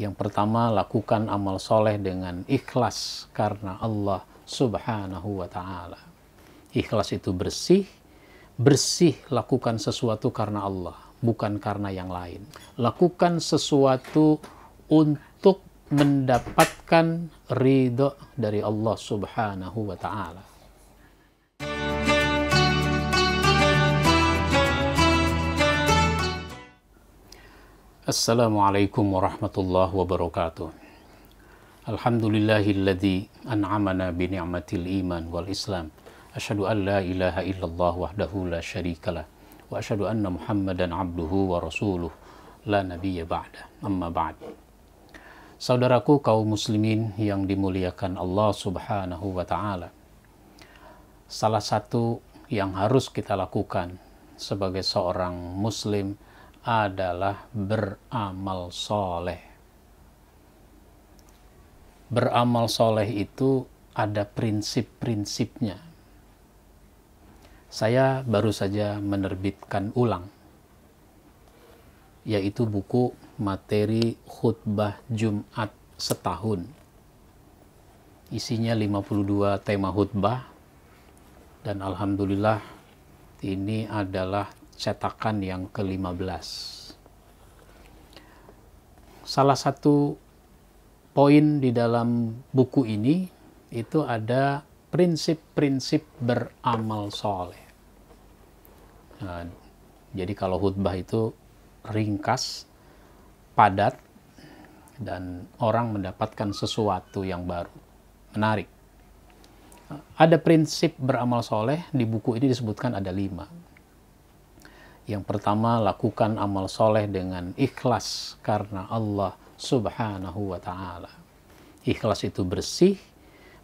Yang pertama, lakukan amal soleh dengan ikhlas karena Allah Subhanahu wa Ta'ala. Ikhlas itu bersih, bersih lakukan sesuatu karena Allah, bukan karena yang lain. Lakukan sesuatu untuk mendapatkan ridho dari Allah Subhanahu wa Ta'ala. Assalamualaikum warahmatullahi wabarakatuh. Alhamdulillahilladzi an'amana bi ni'matil iman wal islam. Asyhadu an la ilaha illallah wahdahu la syarikalah wa asyhadu anna Muhammadan abduhu wa rasuluh la nabiyya ba'da. Amma ba'd. Saudaraku kaum muslimin yang dimuliakan Allah Subhanahu wa Ta'ala. Salah satu yang harus kita lakukan sebagai seorang muslim adalah beramal soleh. Beramal soleh itu ada prinsip-prinsipnya. Saya baru saja menerbitkan ulang, yaitu buku materi khutbah Jumat setahun. Isinya 52 tema khutbah, dan alhamdulillah ini adalah cetakan yang ke-15. Salah satu poin di dalam buku ini itu ada prinsip-prinsip beramal soleh. Nah, jadi kalau khutbah itu ringkas, padat, dan orang mendapatkan sesuatu yang baru, menarik. Ada prinsip beramal soleh, di buku ini disebutkan ada 5. Yang pertama, lakukan amal soleh dengan ikhlas karena Allah Subhanahu wa Ta'ala. Ikhlas itu bersih,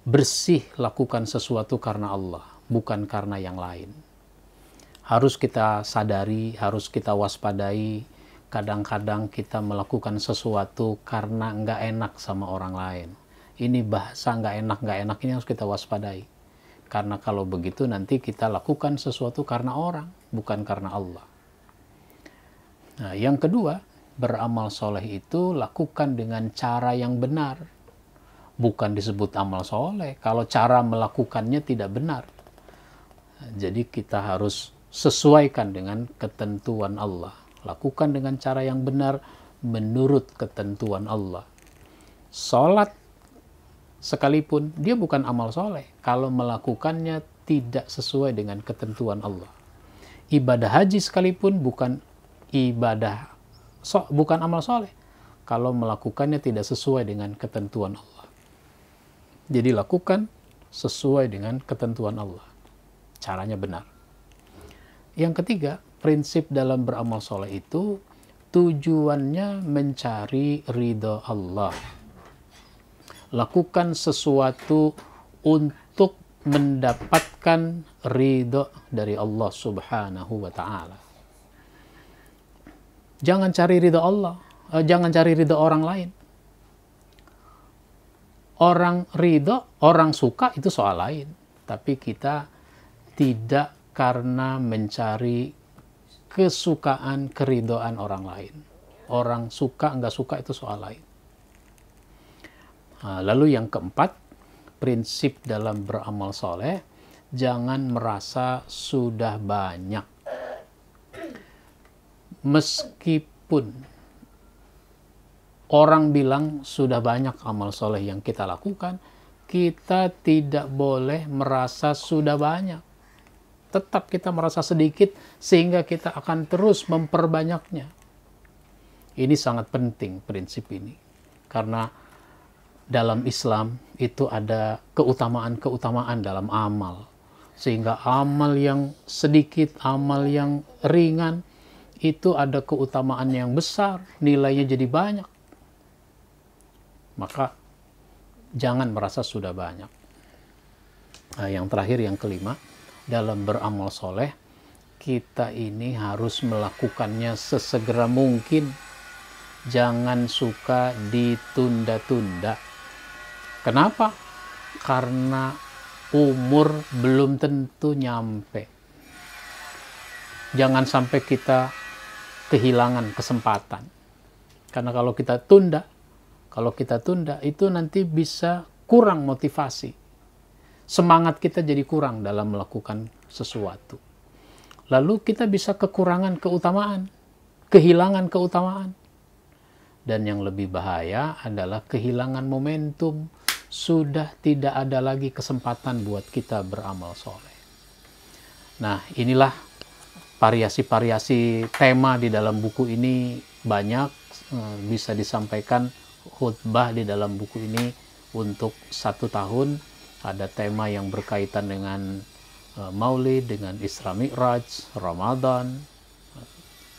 bersih lakukan sesuatu karena Allah, bukan karena yang lain. Harus kita sadari, harus kita waspadai, kadang-kadang kita melakukan sesuatu karena nggak enak sama orang lain. Ini bahasa nggak enak ini harus kita waspadai. Karena kalau begitu nanti kita lakukan sesuatu karena orang, bukan karena Allah. Nah, yang kedua, beramal soleh itu lakukan dengan cara yang benar. Bukan disebut amal soleh kalau cara melakukannya tidak benar. Nah, jadi kita harus sesuaikan dengan ketentuan Allah. Lakukan dengan cara yang benar menurut ketentuan Allah. Salat sekalipun dia bukan amal soleh kalau melakukannya tidak sesuai dengan ketentuan Allah. Ibadah haji sekalipun bukan bukan amal soleh kalau melakukannya tidak sesuai dengan ketentuan Allah. Jadi lakukan sesuai dengan ketentuan Allah, caranya benar. Yang ketiga, prinsip dalam beramal soleh itu tujuannya mencari ridho Allah. Lakukan sesuatu untuk mendapatkan ridho dari Allah Subhanahu wa Ta'ala. Jangan cari ridho Allah, jangan cari ridho orang lain. Orang ridho, orang suka itu soal lain. Tapi kita tidak karena mencari kesukaan, keridhoan orang lain. Orang suka, nggak suka itu soal lain. Nah, lalu yang keempat, prinsip dalam beramal soleh, jangan merasa sudah banyak. Meskipun orang bilang sudah banyak amal soleh yang kita lakukan, kita tidak boleh merasa sudah banyak. Tetap kita merasa sedikit sehingga kita akan terus memperbanyaknya. Ini sangat penting prinsip ini. Karena dalam Islam itu ada keutamaan-keutamaan dalam amal. Sehingga amal yang sedikit, amal yang ringan, itu ada keutamaan yang besar, nilainya jadi banyak. Maka jangan merasa sudah banyak. Nah, yang terakhir, yang kelima, dalam beramal soleh, kita ini harus melakukannya sesegera mungkin. Jangan suka ditunda-tunda. Kenapa? Karena umur belum tentu nyampe. Jangan sampai kita kehilangan kesempatan. Karena kalau kita tunda, Kalau kita tunda, itu nanti bisa kurang motivasi. Semangat kita jadi kurang dalam melakukan sesuatu. Lalu kita bisa kekurangan keutamaan, kehilangan keutamaan. Dan yang lebih bahaya adalah kehilangan momentum. Sudah tidak ada lagi kesempatan buat kita beramal soleh. Nah, inilah variasi-variasi tema di dalam buku ini banyak. Bisa disampaikan khutbah di dalam buku ini untuk 1 tahun. Ada tema yang berkaitan dengan Maulid, dengan Isra Mi'raj, Ramadan,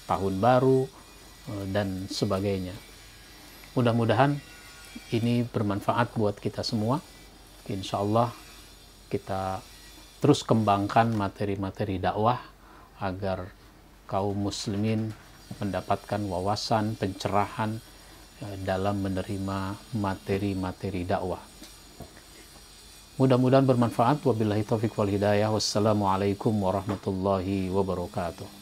Tahun Baru, dan sebagainya. Mudah-mudahan ini bermanfaat buat kita semua. Insya Allah kita terus kembangkan materi-materi dakwah agar kaum muslimin mendapatkan wawasan, pencerahan dalam menerima materi-materi dakwah. Mudah-mudahan bermanfaat. Wabillahi taufiq wal hidayah. Wassalamualaikum warahmatullahi wabarakatuh.